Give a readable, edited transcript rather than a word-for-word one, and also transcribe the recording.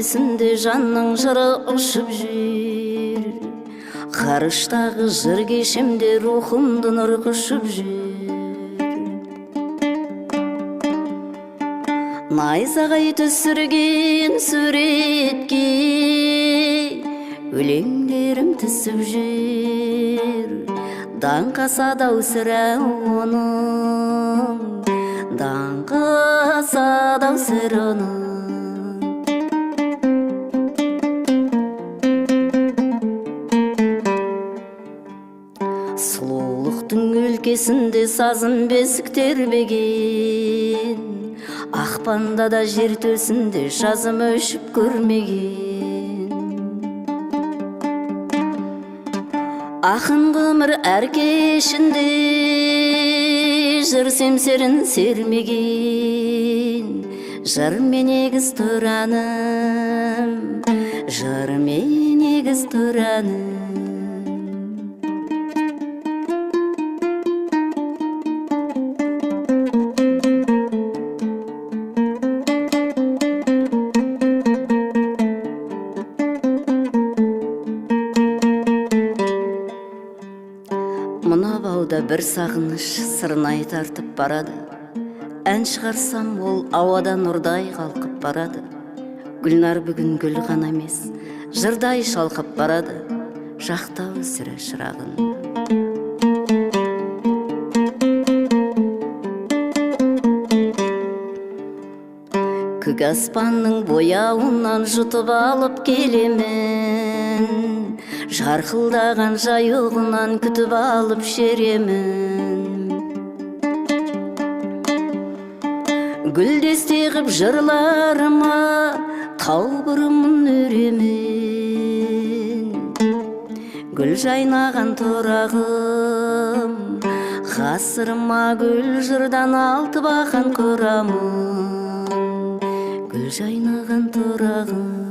өлкесінде жанның жыры ұшып жүр. Қарыштағы жыр кешімде рухымды нұр құшып жүр. Найзағай түсірген суретке өлеңдерім түсіп жүр. Даңқасадау сірә оның, даңқасадау сір оның. Сұлулықтың өлкесінде сазын бесік тербеген, ақпанда да жер төсінде жазым өшіп көрмеген. Ақын ғұмыр әр кешінде жыр семсерін сермеген. Жырмен егіз тұраным, жырмен егіз тұраным. Мына бауда бір сағыныш сырнай тартып барады. Ән шығарсам ол ауадан нұрдай қалқып барады. Гүлнар бүгін гүл ғана емес, жырдай шалқып барады. Жақтау сірә шырағын. Көк аспанның бояуынан жұтып алып келемін. Жарқылдаған жайығынан күтіп алып шеремін. Гүлдесте ғып жырларыма тау бұрымын өремін. Гүл жайнаған торағым, ғасырыма гүл жырдан алты бақан көрамын. Гүл жайнаған торағым.